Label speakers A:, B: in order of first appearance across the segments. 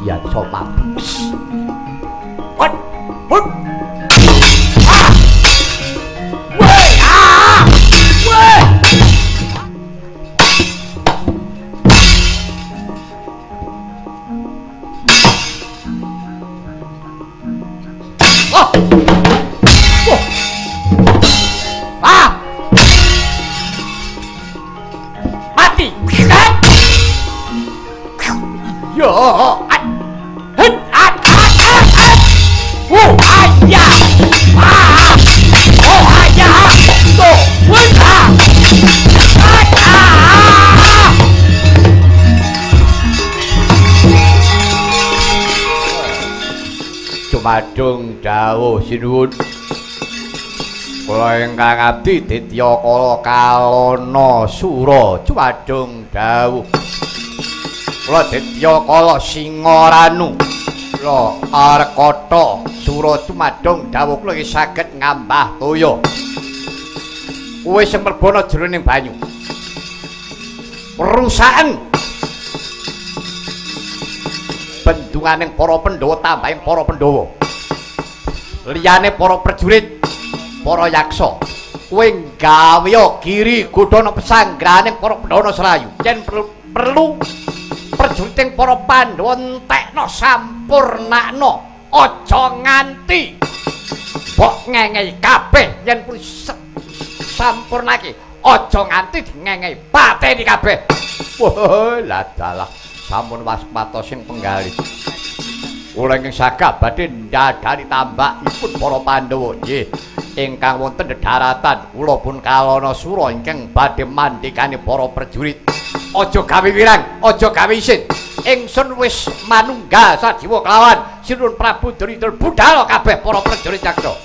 A: Dian Soma.
B: What? What? Mati. Yo, ayah. Oh, ayah. Tuh,
A: Jumadung dawuh sinuwun. Kula ingkang abdi Ditya Kala Kalana Sura jumadung dawuh. Kula Ditya Kala Singaranu. Kula Arkata Sura jumadung dawuh kula iki saged ngambah toya. Kowe sing mlebana jroning banyu. Perusahaan bendunganing para Pandhawa tambahing para Pandhawa. Liyane para prajurit, para yaksa. Kowe gawe giri godhana pesanggraning para Pandhawa Serayu. Yen perlu prajurit para Pandhawa entekno sampurnakno, aja nganti mbok ngengei kabeh yen sampurnake. Aja nganti ngengei pateni kabeh. Wah, lah dalah. Sampun waspatos sing penggalih. Kula ingkang sagah badhe ndadani tambakipun para Pandhawa. Nggih, ingkang wonten dedharatan kula pun Kalana Sura ingkang badhe mandhekani para prajurit. Aja gawe wirang, aja gawe isin. Ingsun wis manunggal sajiwa kelawan Sinuwun Prabu Dridul budhal kabeh para prajurit yaksa.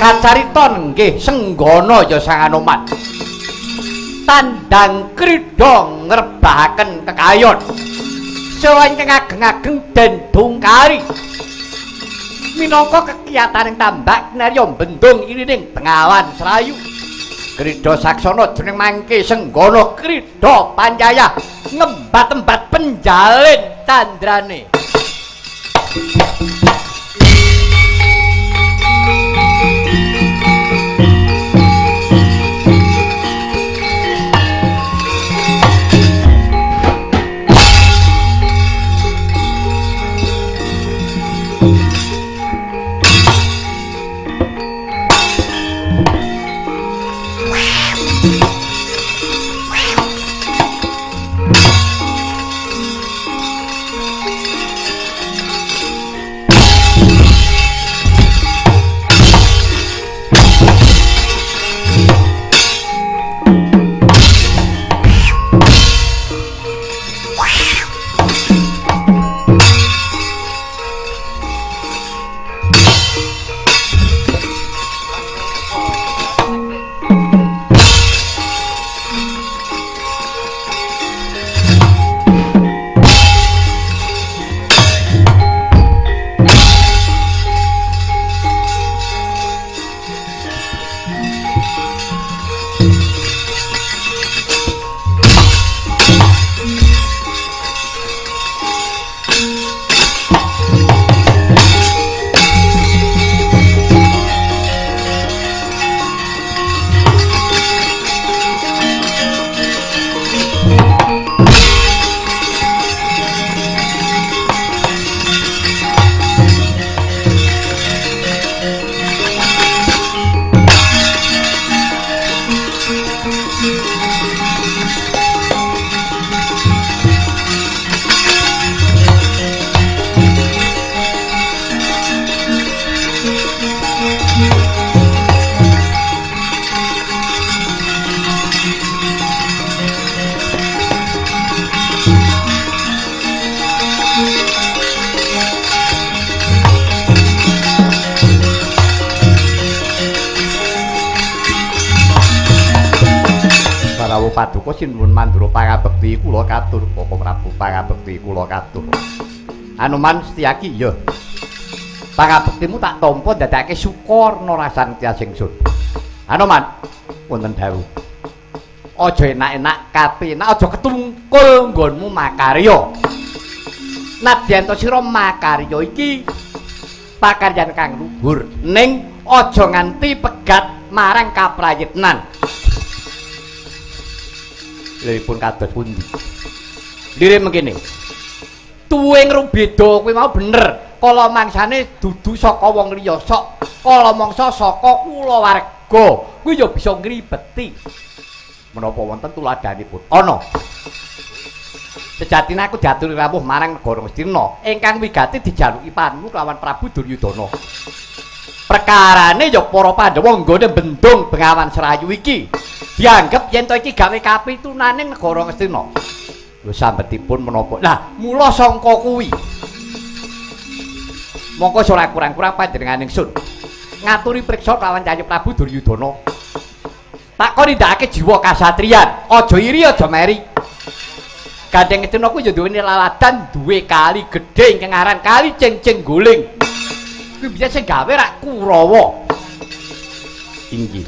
A: Kacariton nggih Senggana ya sang Anoman. Tandang krida ngrebahaken kekayon. Saha ingkang ageng-ageng Dendungkari. Minangka kekiyataning tambak narya bendung irining Bengawan Serayu. Krida saksana jeneng mangke Senggana krida panjaya ngembat-embat penjalin candrane. rawuh paduka sinuwun mandura pangabekti kula katur Koko Prabu pangabekti kula katur. Anoman Setyaki ya. Pangabektimu tak tampa dadake sukarna rasan Tyas ingsun. Anoman wonten dawuh. Aja enak-enak kapenak aja ketungkul nggonmu makarya. Nadyan to sira makarya iki pakaryan kang luhur ning aja nganti pegat marang kaprayitnan. Liripun kados pundi? Lire mengkene. Tuwing rubeda kuwi mau bener. Kala mangsane dudu saka wong liya sok, kala mangsa saka kulawarga. Kuwi ya bisa ngribeti. Menapa wonten tuladanipun? Ana. Sejatine aku diaturi rawuh marang negara Ngastina ingkang wigati dijaluki panuwun kelawan Prabu Duryudana. Perkarane ya para Pandhawa nggone bendung Bengawan Serayu iki dianggep yen to iki gawe kapitunaning negara Ngastina. Lho sambetipun menapa? Lah, mula sangka kuwi. Mongko ora kurang-kurang panjenengan ingsun ngaturi priksa kelawan Cahya Prabu Duryudana. Tak kon nindakake jiwa kasatriyan, aja iri aja meri. Gandeng Ngastina kuwi ya duwe laladan duwe kali gedhe ingkang aran Kali Cengceng Guling. Kuwi bisa sing gawe rak Kurawa. Inggih.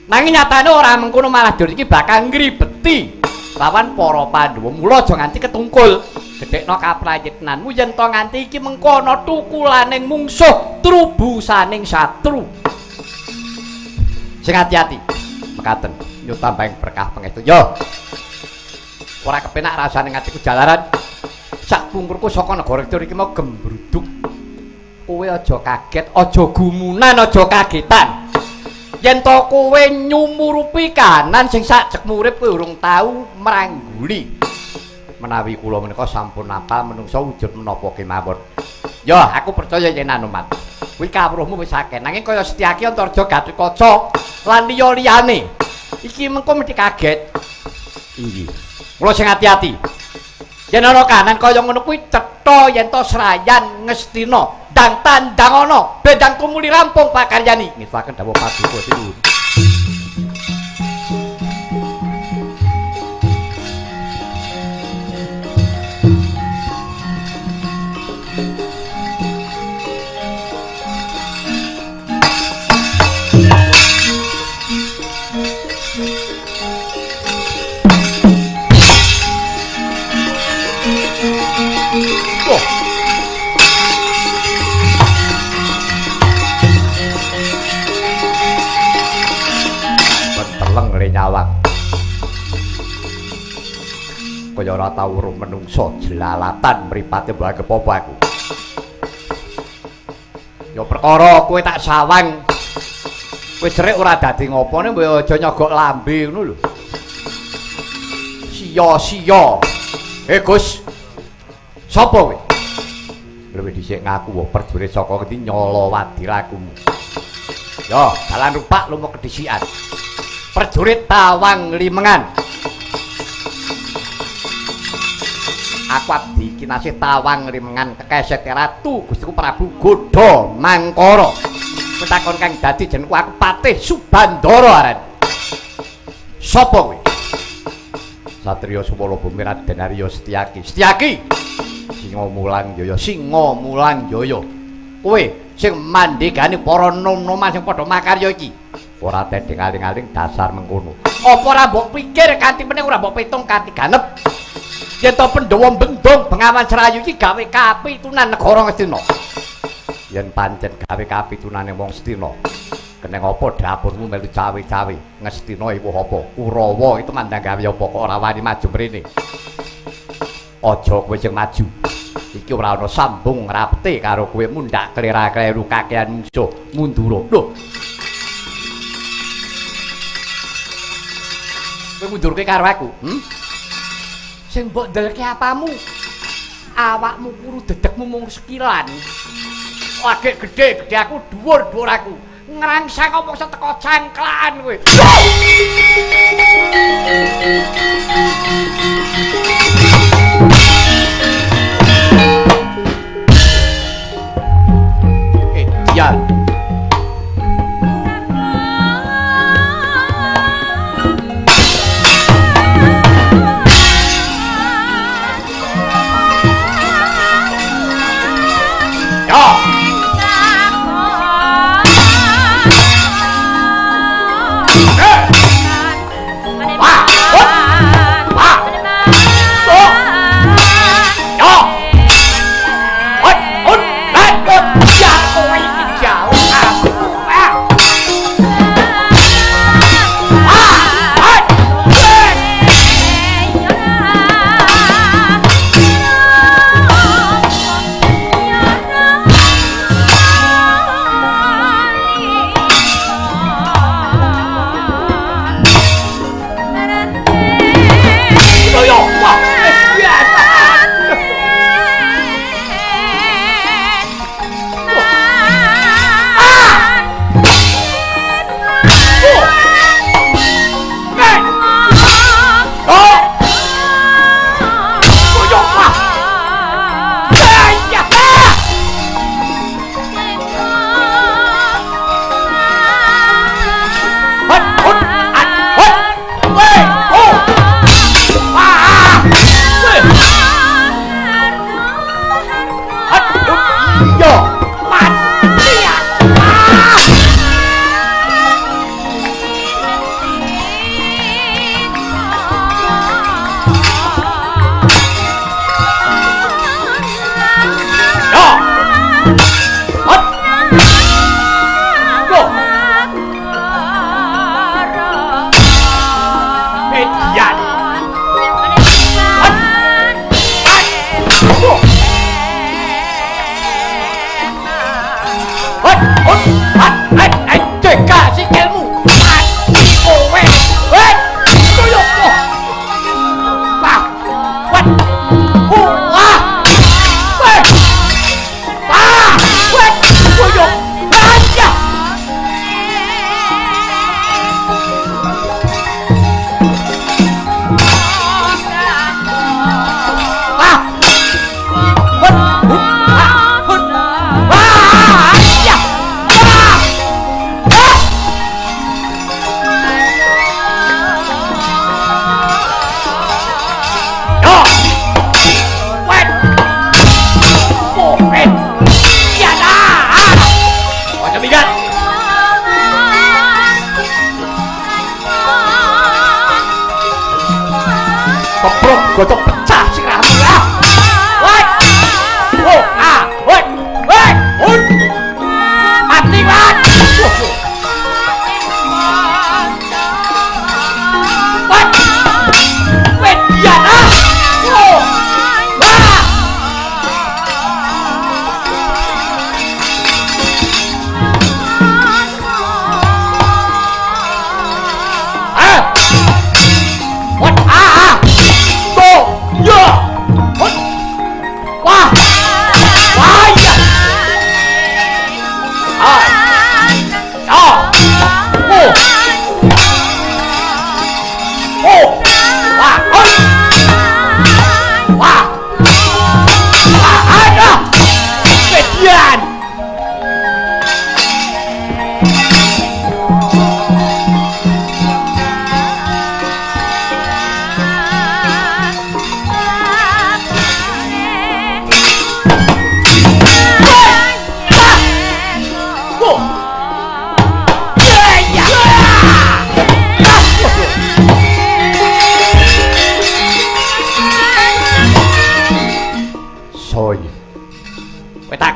A: Nanging nyatane ora mengkono malah dur iki bakal ngribeti lawan para Pandhawa. Mula aja nganti ketungkul. Gedhekno kaprayitnanmu yen to nganti iki mengkono tukulaning mungsuh, trubusaning satru. Sing ati-ati. Mekaten nyutambang berkah pangestu. Yo. Ora kepenak rasane ngatiku jalaran. Sak pungkurku saka negara kidul iki mau gembruduk. Kowe aja kaget, aja gumunan, aja kagetan. Yen to kowe nyumurupi kanan sing sak cek urip kowe urung tau mrangguli. Menawi kula menika sampun apal menungso wujud menapa kemawon. Ya, aku percaya yen Anoman. Kuwi kawruhmu wis akeh, nanging kaya Setyaki Antarja Gatotkaca lan liya-liyane. Iki mengko mesti kaget. Inggih. Mula sing ati-ati. Yen ana kanan kaya ngono kuwi cetha yen to Srayan Ngastina ndang tandang ana bendang tumuli rampung pakaryani. Ngisaken dawuh paduka sinuwun. Nyawang kaya ora tau weruh menungso jelalatan mripate mbake apa aku. Ya perkara kowe tak sawang wis rek ora dadi ngopone mbok aja nyogok lambe ngono lho. Sia-sia. Gus. Sapa kowe? Luwih dhisik ngaku wae prajurit saka ngendi nyala wadirakumu. Ya, dalan rupak lumo kedhisikan. Prajurit Tawang Limengan. Aku abdi kinasih Tawang Limengan Kekesek Ratu Gustiku Prabu Godha Mangkara. Petakon kang dadi jenengku aku Patih Subandara aran. Sapa kowe? Satriya Suwala Bumi Raden Arya Setyaki. Setyaki. Singa Mulang Jaya, Singa Mulang Jaya. Kowe sing mandhegani para nom-noman sing padha makarya iki. Ora tedeng aling-aling dasar mengkono. Apa ora mbok pikir kanthi meneh ora mbok pitung kanthi ganep. Yen to Pandhawa bendung Bengawan Serayu iki gawe kapitunan negara Ngastina. Yen pancen gawe kapitunane wong Stina, keneng apa dapurmu melu cawe-cawe. Ngastina iku apa? Kurawa itu mandang gawe apa kok ora wani maju mrene. Aja kowe sing maju. Iki ora ana sambung rapete karo kowe mundhak klera-kleru kakean mungsuh mundura. Lho. Kowe mundurke karo aku, Sing mbok ndelke apamu? Awakmu kuru dedekmu mung sekilan. Lagi gedhe aku dhuwur aku. Ngrangsang apa iso teko cangklaan kowe.
B: Ora
A: Godok pecah sirahmu ya. Woi. Oh, woi. Woi. Mati, Wan. Woi. Woi, Diana. Oh. Wah.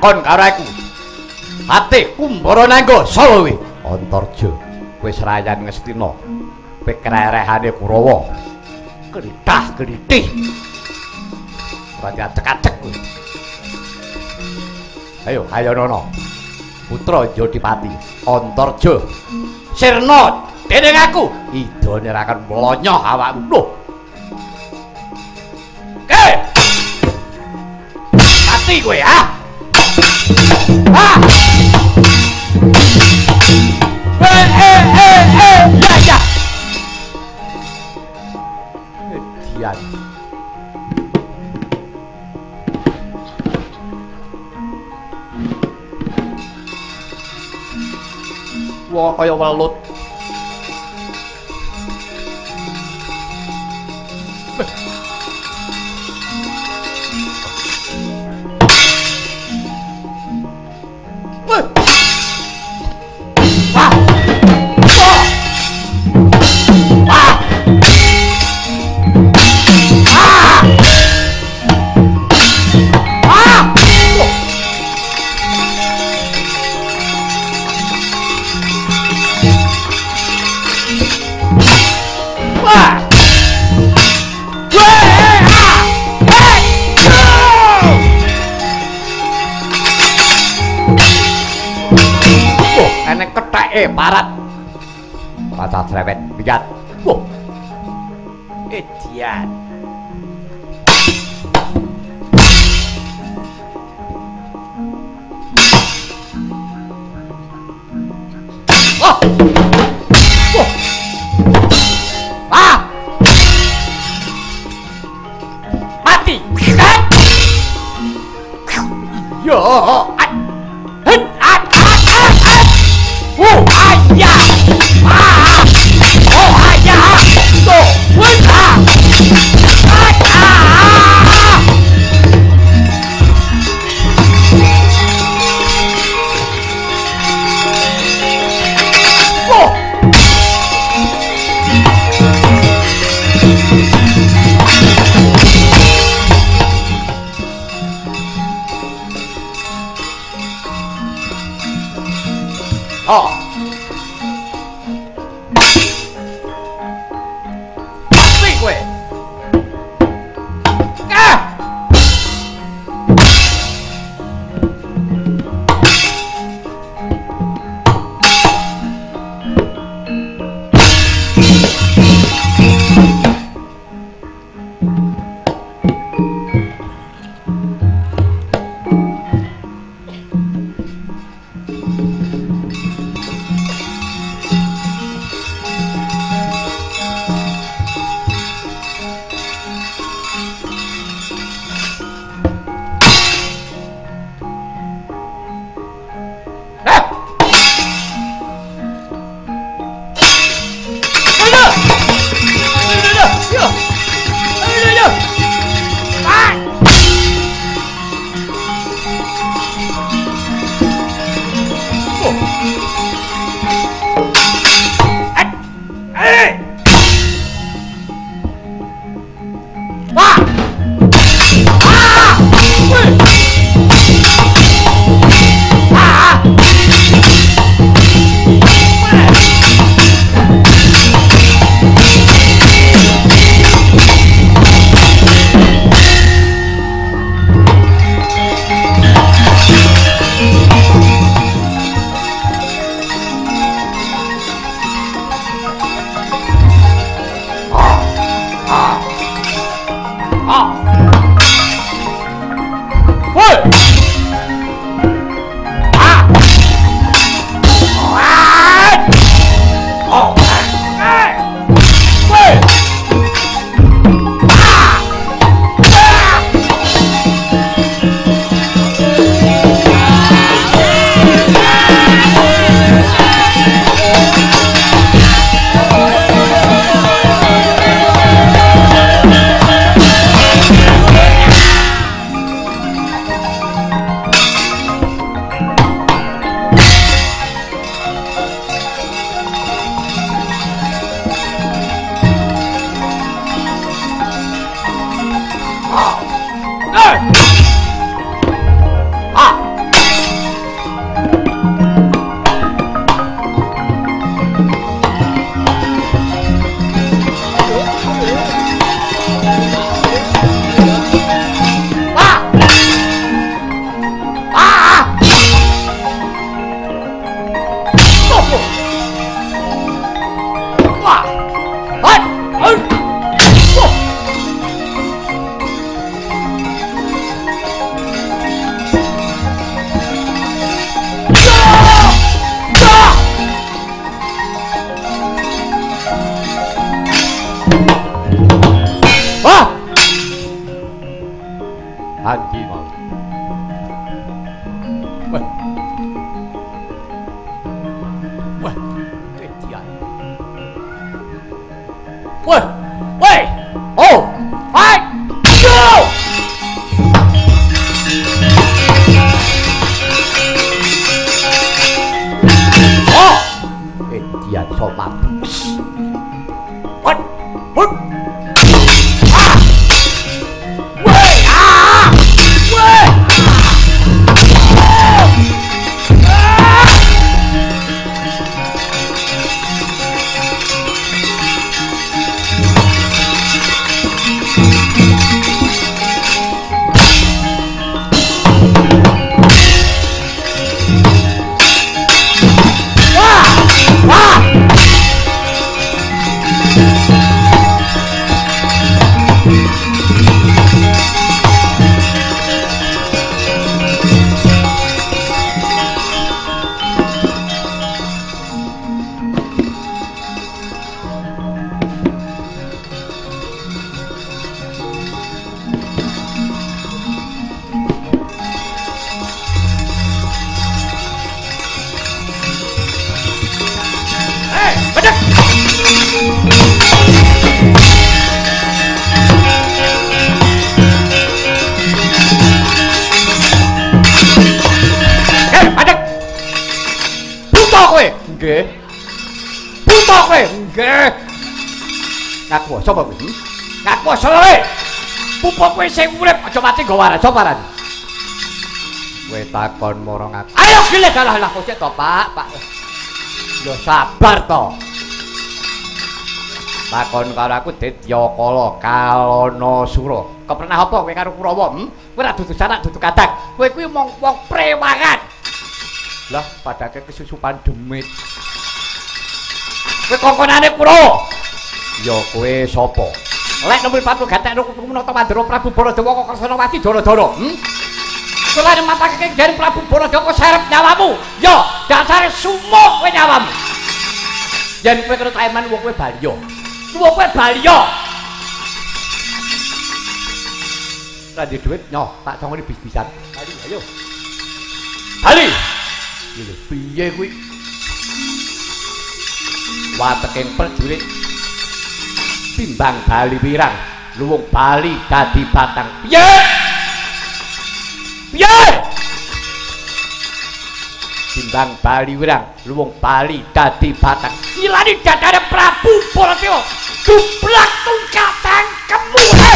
A: Kon karo aku. Atiku mbara nanggo Solo kuwi. Antarja, wis rayan Ngastina. Pikrerehane Kurawa. Kelitah-kelitih. Ora cek-cek kuwi. Ayo, ayo Nono. Putra Jodipati, Antarja. Sirna dening aku, idone ra akan mlonyoh awakmu. Loh. Oke. Mati kowe ya. Ah! Ya ya. Dian. Wah, kaya welut. parat. Kaca cerewet lihat. Wah.
B: Edian.
A: Oh. Wah. Ah.
B: Mati.
A: Yo.
B: Ayah. Oh ayah. Tuh.
A: Oh.
B: Mati kowe.
A: Handi mau. Wah. Wah, ketian.
B: Woi, woi.
A: Oh,
B: Hai. Yo.
A: oh, ketian sopan.
B: What? What? Ah. Woi, ah. Woi.
A: Nggih. Buta kowe. Nggih. Ngaku sapa kowe? Ngaku sapa? Pupuk kowe sing urip aja mati nggo waras sapa aran? Kowe takon marang aku. Ayo gile dalah kok sik to, Pak. Pak. Yo sabar to. Takon karo aku Dedyakala Kalana Sura. Kepernah apa kowe karo Kurawa? Kowe ora dudu sanak dudu kadang. Kowe kuwi wong prewangan. Lah padake kesusupan demit. Kowe kongkonane Kurawa. Ya kowe sapa? Lek nomor 4 gatek Menata Mandura Prabu Baladewa kok Kersanawati Dara-dara. Kowe lan matake jaring Prabu Baladewa kok serep nyawamu. Ya, dasare sumuk kowe nyawamu. Yen kowe kena taeman wong kowe balya. Wong kowe balya. Ra di dhuwit nyoh, tak songoni bis-bisan. Bali ayo. Bali. Lho piye kuwi? Wateking prajurit timbang Bali wirang, luwung Bali dadi batang. Piye? Piye? Timbang Bali wirang, luwung Bali dadi batang. Ilani dadane Prabu Baladewa. Dublak tungkatang kemuhe.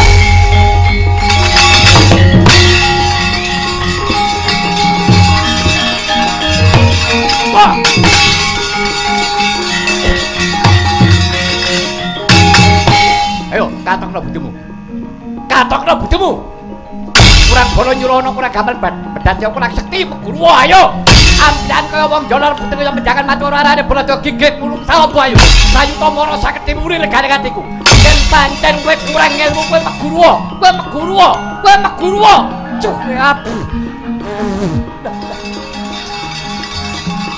A: Wah. Ayo, katokno budimu. Katokno budimu. Kurang bono nyurono, kurang gampang bedat ya kurang sekti Gurwa ayo. Amdan kaya wong jolor putih kaya menjangan matu arane Baladewa gigit kulung sapa ayo. Sayuta mara saged timuri regane atiku. Yen pancen kowe kurang ilmu kowe Gurwa, kowe Gurwa. Cuh aku.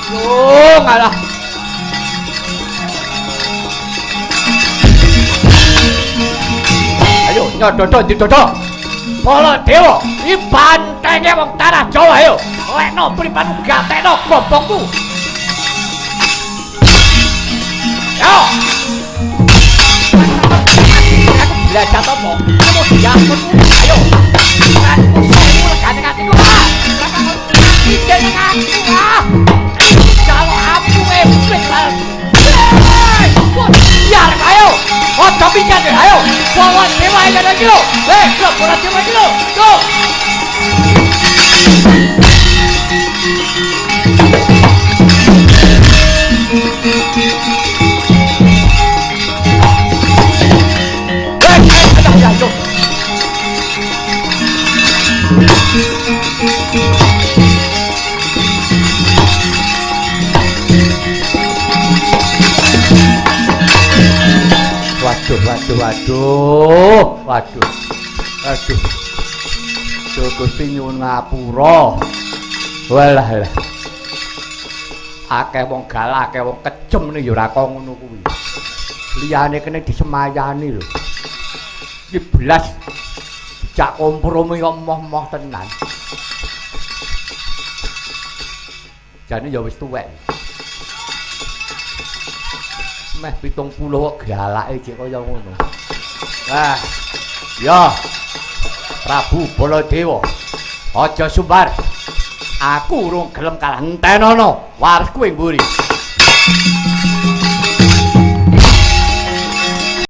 A: Yo ngalah. Ayo nyododo didodo. Baladewa iki bantenge wong tanah Jawa ayo. Lekno pripanu gatekno bombongku. Yo. Aku belajar topo. Kamu diampun. Ayo. Aku sewu legane-atiku. Iki jeneng aku. Kalau aku ebet lah. Biar ayo. Ojo pijet ayo. Baladewa iki lho iki lho. Baladewa iki lho. Go. Ayo. Waduh. Gusti nyuwun ngapura. Walah. Akeh wong galah, akeh wong kejem nih ya ora kok ngono kuwi. Liyane kene disemayani lho. Iki blas jak kompromi kok moh-moh tenan. Jane ya wis tuwek. Meh 70 kok galake cek kaya ngono. Nah, ya Prabu Baladewa, aja sumbar. Aku urung gelem kalah entenono waresku ing mburi.